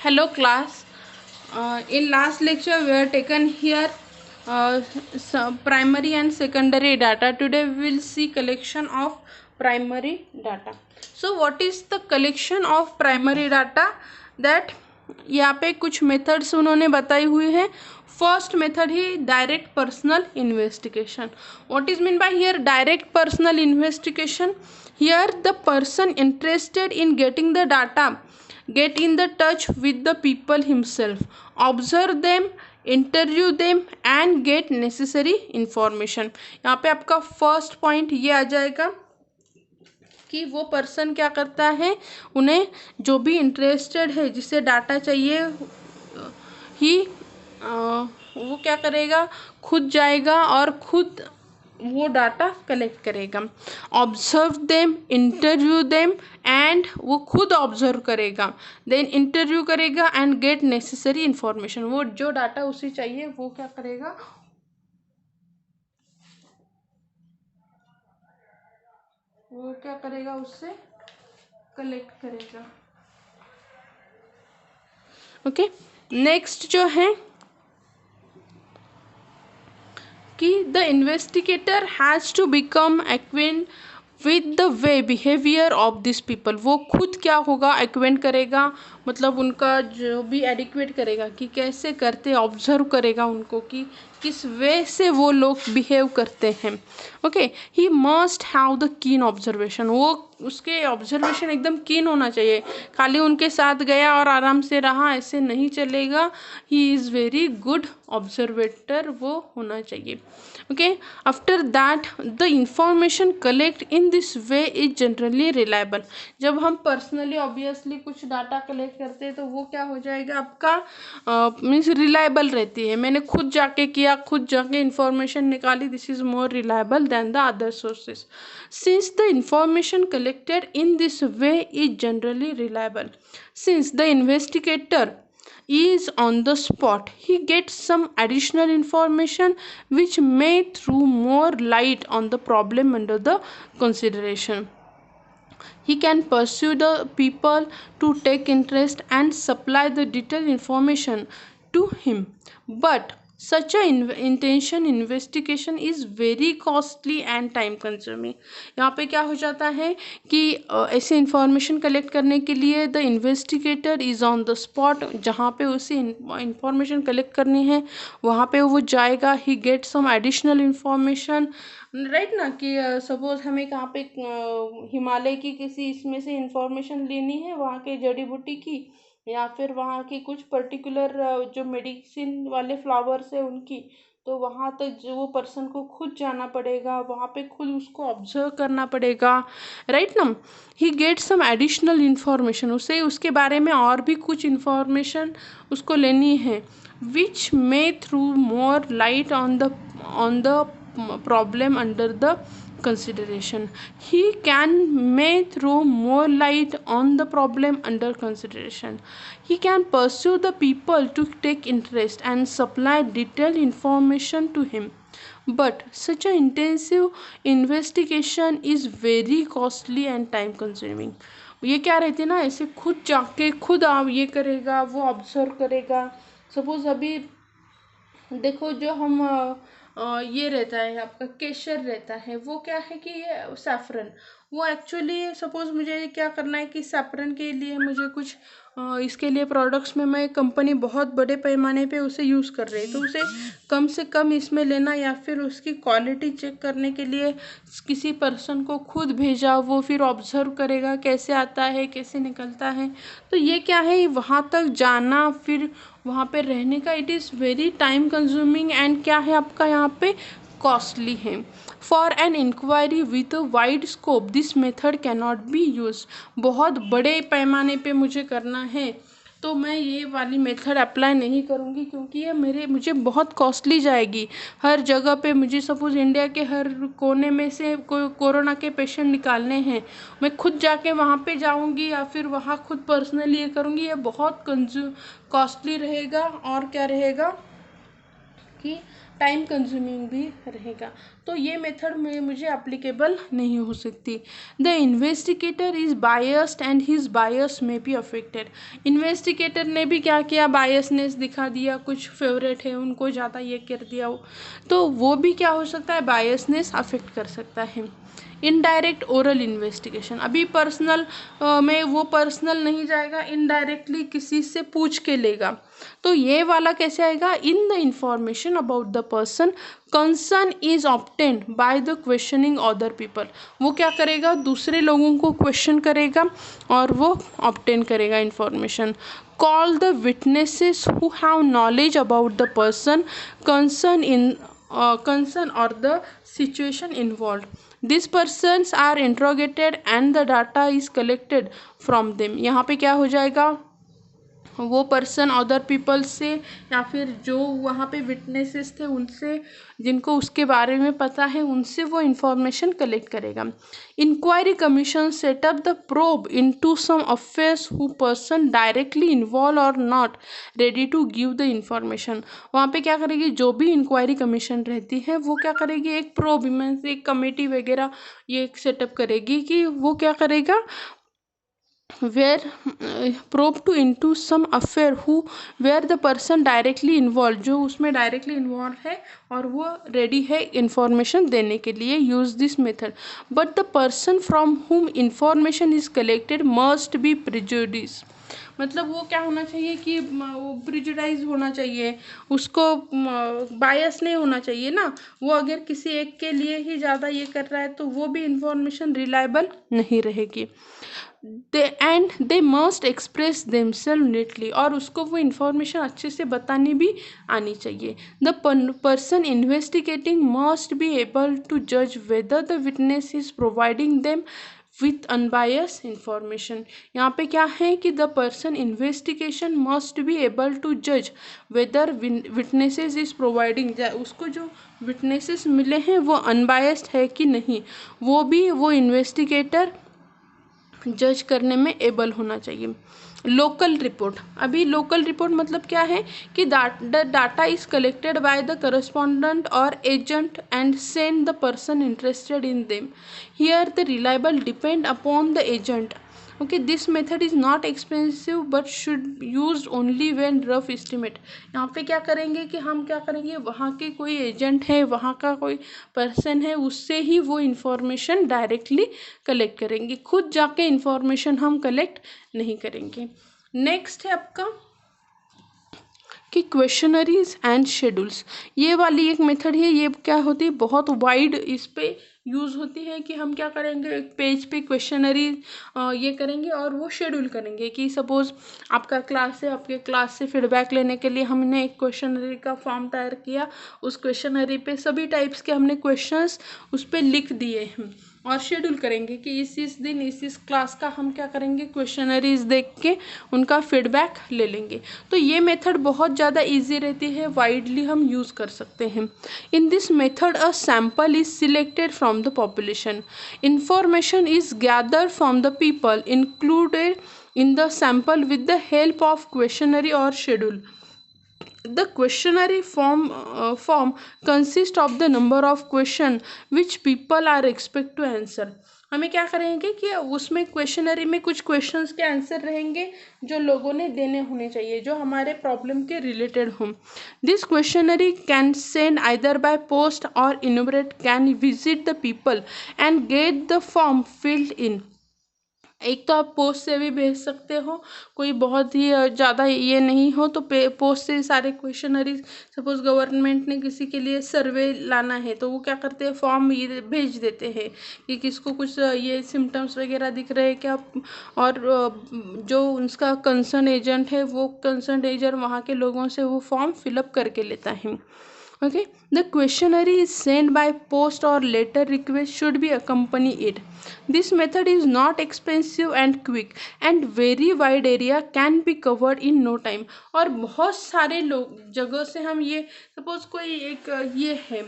Hello class. In last lecture we have taken here primary and secondary data. Today we will see collection of primary data. So what is the collection of primary data? That यहाँ पे कुछ methods उन्होंने बताई हुई है. First method he direct personal investigation. What is mean by here direct personal investigation? Here the person interested in getting the data get in the touch with the people himself, observe them, interview them and get necessary information. यहाँ पे आपका first point ये आ जाएगा कि वो person क्या करता है, उन्हें जो भी इंटरेस्टेड है जिसे डाटा चाहिए ही वो क्या करेगा, खुद जाएगा और खुद वो डाटा कलेक्ट करेगा. Observe them, interview them and वो खुद ऑब्जर्व करेगा, देन इंटरव्यू करेगा एंड गेट नेसेसरी इंफॉर्मेशन. वो जो डाटा उसे चाहिए वो क्या करेगा, वो क्या करेगा, उससे कलेक्ट करेगा. ओके, नेक्स्ट जो है कि the investigator has to become acquainted with the way behaviour of this people. वो खुद क्या होगा, एक्वेंट करेगा, मतलब उनका जो भी एडिक्वेट करेगा कि कैसे करते, ऑब्जर्व करेगा उनको कि किस वे से वो लोग बिहेव करते हैं. Okay, he must have the कीन ऑब्जर्वेशन. वो उसके ऑब्जर्वेशन एकदम कीन होना चाहिए. खाली उनके साथ गया और आराम से रहा ऐसे नहीं चलेगा. ही इज़ वेरी गुड ऑब्जर्वेटर वो होना चाहिए. Okay, after that the information collect in this way is generally reliable. जब हम पर्सनली ऑब्वियसली कुछ डाटा कलेक्ट करते हैं तो वो क्या हो जाएगा आपका, मीन्स रिलायबल रहती है. मैंने खुद जाके किया, खुद जाके इंफॉर्मेशन निकाली, this is more reliable then the other sources. Since the information collected in this way is generally reliable, since the investigator is on the spot, he gets some additional information which may throw more light on the problem under the consideration. He can pursue the people to take interest and supply the detailed information to him, but such a intention investigation is very costly and time consuming. यहाँ पे क्या हो जाता है कि ऐसे information collect करने के लिए the investigator is on the spot. जहाँ पे उसे इंफॉर्मेशन कलेक्ट करनी है वहाँ पे वो जाएगा. He get some additional information, right ना, कि सपोज हमें कहाँ पे हिमालय की किसी इसमें से इंफॉर्मेशन लेनी है, वहाँ के जड़ी बूटी की, या फिर वहाँ की कुछ पर्टिकुलर जो मेडिसिन वाले फ्लावर्स है उनकी, तो वहाँ तक जो वो पर्सन को खुद जाना पड़ेगा, वहाँ पे खुद उसको ऑब्जर्व करना पड़ेगा, राइट ना. ही गेट सम एडिशनल इंफॉर्मेशन, उसे उसके बारे में और भी कुछ इंफॉर्मेशन उसको लेनी है, which may through more light on the problem under the consideration. He may throw more light on the problem under consideration. He can pursue the people to take interest and supply detailed information to him, but such an intensive investigation is very costly and time consuming. ये क्या रहती है ना, ऐसे खुद जाके खुद ये करेगा, वो ऑब्जर्व करेगा. सपोज अभी देखो जो हम ये रहता है आपका केशर रहता है, वो क्या है कि ये सैफरन, वो एक्चुअली सपोज मुझे क्या करना है कि सैफरन के लिए मुझे कुछ इसके लिए प्रोडक्ट्स में मैं कंपनी बहुत बड़े पैमाने पे उसे यूज़ कर रही है, तो उसे कम से कम इसमें लेना, या फिर उसकी क्वालिटी चेक करने के लिए किसी पर्सन को खुद भेजा, वो फिर ऑब्जर्व करेगा कैसे आता है कैसे निकलता है. तो ये क्या है, वहाँ तक जाना फिर वहाँ पे रहने का, it is very time consuming and क्या है आपका यहाँ पे कॉस्टली है. For an inquiry with a wide scope this method can not be use. बहुत बड़े पैमाने पे मुझे करना है तो मैं ये वाली मेथड अप्लाई नहीं करूँगी, क्योंकि ये मुझे बहुत कॉस्टली जाएगी. हर जगह पे मुझे सपोज़ इंडिया के हर कोने में से कोई कोरोना के पेशेंट निकालने हैं, मैं खुद जाके वहाँ पे जाऊँगी या फिर वहाँ खुद पर्सनली ये करूँगी, ये बहुत कॉस्टली रहेगा. और क्या रहेगा कि टाइम कंज्यूमिंग भी रहेगा, तो ये मेथड में मुझे एप्लीकेबल नहीं हो सकती। The investigator is biased and his bias may be affected. Investigator ने भी क्या किया, बायसनेस दिखा दिया, कुछ फेवरेट है उनको ज़्यादा ये कर दिया हो, तो वो भी क्या हो सकता है, बायसनेस अफेक्ट कर सकता है। इनडायरेक्ट ओरल इन्वेस्टिगेशन, अभी पर्सनल में वो पर्सनल नहीं जाएगा, इनडायरेक्टली किसी से पूछ के लेगा, तो ये वाला कैसे आएगा, in the information about the person concern is obtained by the questioning other people. वो क्या करेगा, दूसरे लोगों को क्वेश्चन करेगा और वो ऑब्टेन करेगा information. Call the witnesses who have knowledge about the person concern or the situation involved. These persons are interrogated and the data is collected from them। यहाँ पे क्या हो जाएगा, वो पर्सन अदर पीपल से या फिर जो वहाँ पे विटनेसेस थे उनसे, जिनको उसके बारे में पता है, उनसे वो इंफॉर्मेशन कलेक्ट करेगा। Inquiry commission set up the probe into some affairs who person directly involve or not ready to give the information. वहाँ पे क्या करेगी, जो भी इंक्वायरी कमीशन रहती है वो क्या करेगी, एक प्रोब मीन्स एक कमेटी वगैरह ये सेटअप करेगी कि वो क्या करेगा, probe to into some affair who where the person directly involved, जो उसमें डायरेक्टली इन्वॉल्व है और वो रेडी है इंफॉर्मेशन देने के लिए, use this method. But the person from whom information is collected must be prejudice. मतलब वो क्या होना चाहिए कि वो प्रिजुडाइज होना चाहिए, उसको बायस नहीं होना चाहिए ना, वो अगर किसी एक के लिए ही ज़्यादा ये कर रहा है तो वो भी इंफॉर्मेशन रिलायबल नहीं रहेगी। They must express themselves neatly, और उसको वो इंफॉर्मेशन अच्छे से बतानी भी आनी चाहिए। The person investigating must be able to जज whether the witness is providing them with unbiased information. यहाँ पे क्या है कि the person investigation must be able to जज वेदर विटनेसेस इज प्रोवाइडिंग, उसको जो विटनेसेस मिले हैं वो अनबायस्ड है कि नहीं, वो भी वो इन्वेस्टिगेटर जज करने में एबल होना चाहिए। लोकल रिपोर्ट, अभी लोकल रिपोर्ट मतलब क्या है कि the data is collected by the correspondent or agent and send the person interested in them. Here the reliable depend upon the agent. Okay, this method is not expensive but should use only when rough estimate. यहाँ पे क्या करेंगे कि हम क्या करेंगे, वहाँ के कोई एजेंट है, वहाँ का कोई पर्सन है, उससे ही वो इंफॉर्मेशन डायरेक्टली कलेक्ट करेंगे, खुद जाके इंफॉर्मेशन हम कलेक्ट नहीं करेंगे। नेक्स्ट है आपका कि क्वेश्चनरीज एंड शेड्यूल्स। ये वाली एक मेथड है, ये क्या होती है, बहुत वाइड इस पे यूज़ होती है कि हम क्या करेंगे, एक पेज पे क्वेश्चनरी ये करेंगे और वो शेड्यूल करेंगे कि सपोज़ आपका क्लास है, आपके क्लास से फीडबैक लेने के लिए हमने एक क्वेश्चनरी का फॉर्म तैयार किया, उस क्वेश्चनरी पे सभी टाइप्स के हमने क्वेश्चंस उस पर लिख दिए हैं और शेड्यूल करेंगे कि इस दिन इस क्लास का हम क्या करेंगे, क्वेश्चनरीज देख के उनका फीडबैक ले लेंगे। तो ये मेथड बहुत ज़्यादा इजी रहती है, वाइडली हम यूज़ कर सकते हैं। In this method a sample is selected from the population, information is gathered from the people included in the sample with the help of questionnaire or schedule. The questionnaire form consists of the number of question which people are expect to answer. हमें क्या करेंगे कि उसमें questionnaire में कुछ questions के answer रहेंगे जो लोगों ने देने होने चाहिए, जो हमारे प्रॉब्लम के रिलेटेड हों। This questionnaire can send either by post or enumerator can visit the people and get the form filled in. एक तो आप पोस्ट से भी भेज सकते हो, कोई बहुत ही ज़्यादा ये नहीं हो तो पोस्ट से सारे क्वेश्चनरी, सपोज गवर्नमेंट ने किसी के लिए सर्वे लाना है तो वो क्या करते हैं, फॉर्म ये भेज देते हैं कि किसको कुछ ये सिम्टम्स वगैरह दिख रहे हैं क्या, और जो उसका कंसर्न एजेंट है वो कंसर्न एजेंट वहाँ के लोगों से वो फॉर्म फिलअप करके लेता है। Okay, the questionnaire is sent by post or letter request should be accompany it. This method is not expensive and quick and very wide area can be covered in no time. और बहुत सारे लोग जगह से हम ये suppose कोई एक ये है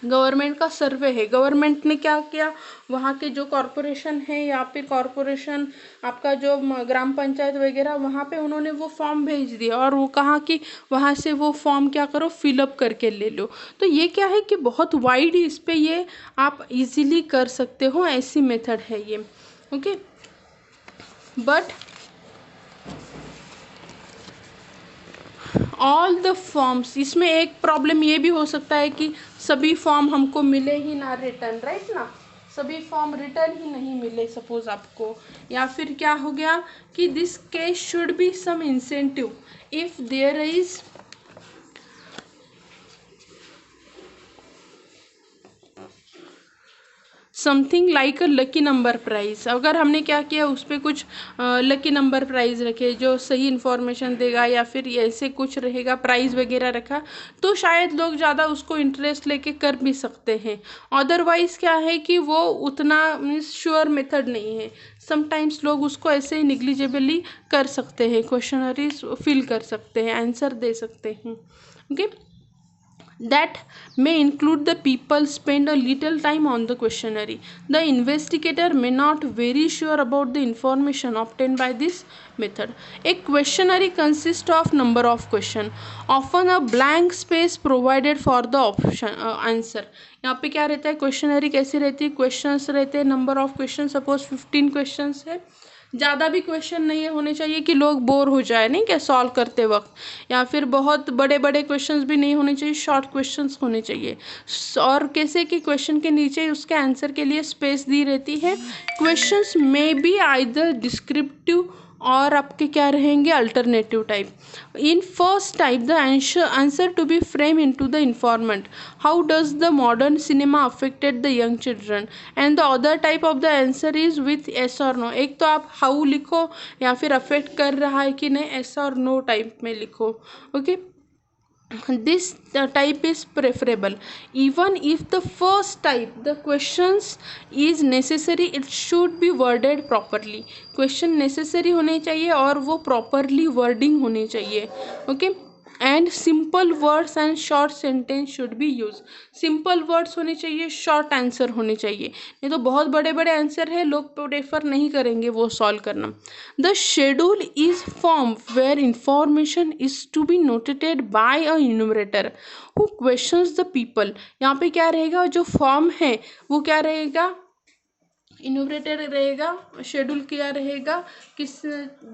गवर्नमेंट का सर्वे है, गवर्नमेंट ने क्या किया, वहाँ के जो कॉरपोरेशन है या फिर कॉरपोरेशन आपका जो ग्राम पंचायत वगैरह, वहाँ पे उन्होंने वो फॉर्म भेज दिया और वो कहा कि वहाँ से वो फॉर्म क्या करो, फिलअप करके ले लो। तो ये क्या है कि बहुत वाइड इस पे ये आप इजीली कर सकते हो, ऐसी मेथड है ये। Okay, but all the forms, इसमें एक प्रॉब्लम ये भी हो सकता है कि सभी फॉर्म हमको मिले ही ना रिटर्न, राइट ना, सभी फॉर्म रिटर्न ही नहीं मिले सपोज आपको, या फिर क्या हो गया कि this case should be some incentive if there is something like a lucky number prize. अगर हमने क्या किया, उस पर कुछ लकी नंबर प्राइज रखे जो सही इन्फॉर्मेशन देगा, या फिर ऐसे कुछ रहेगा प्राइज वगैरह रखा, तो शायद लोग ज़्यादा उसको इंटरेस्ट लेके कर भी सकते हैं। अदरवाइज क्या है कि वो उतना मीन्स श्योर मेथड नहीं है, समटाइम्स लोग उसको ऐसे ही निग्लिजिबली कर सकते हैं, क्वेश्चनरीज फिल कर सकते हैं, आंसर दे सकते हैं। Okay, that may include the people spend a little time on the questionnaire. The investigator may not very sure about the information obtained by this method. A questionnaire consists of number of question, often a blank space provided for the option answer. यहाँ पे क्या रहता है, questionnaire कैसी रहती है, questions रहते हैं, number of question suppose 15 questions है, ज़्यादा भी क्वेश्चन नहीं होने चाहिए कि लोग बोर हो जाए, नहीं क्या सॉल्व करते वक्त, या फिर बहुत बड़े बड़े क्वेश्चंस भी नहीं होने चाहिए, शॉर्ट क्वेश्चंस होने चाहिए। और कैसे कि क्वेश्चन के नीचे उसके आंसर के लिए स्पेस दी रहती है। क्वेश्चंस में बी आइदर डिस्क्रिप्टिव और आपके क्या रहेंगे, alternative type. In first type the answer to be frame into the informant, how does the modern cinema affected the young children, and the other type of the answer is with yes और no. एक तो आप how लिखो या फिर affect कर रहा है कि नहीं, एस और नो टाइप में लिखो। Okay, this type is preferable even if the first type the questions is necessary, it should be worded properly। question necessary होने चाहिए और वो properly wording होने चाहिए। okay, and simple words and short sentence should be use. Simple words होने चाहिए, short answer होने चाहिए, नहीं तो बहुत बड़े बड़े आंसर है, लोग प्रेफर नहीं करेंगे वो सॉल्व करना। The schedule is form where information is to be notated by a enumerator who questions the people. यहाँ पे क्या रहेगा, जो फॉर्म है वो क्या रहेगा, इन्यूमरेटर रहेगा, शेड्यूल किया रहेगा, किस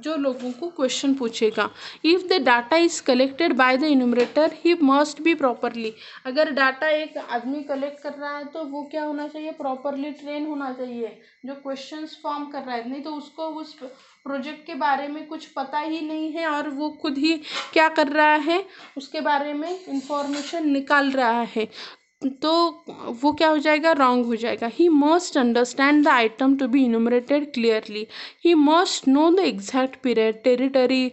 जो लोगों को क्वेश्चन पूछेगा। If the data is collected by the enumerator he must be properly. अगर डाटा एक आदमी कलेक्ट कर रहा है तो वो क्या होना चाहिए, प्रॉपरली ट्रेन होना चाहिए जो क्वेश्चंस फॉर्म कर रहा है, नहीं तो उसको उस प्रोजेक्ट के बारे में कुछ पता ही नहीं है और वो खुद ही क्या कर रहा है, उसके बारे में इंफॉर्मेशन निकाल रहा है, तो वो क्या हो जाएगा, रॉन्ग हो जाएगा। He must understand the item to be enumerated clearly, he must know the exact period, territory,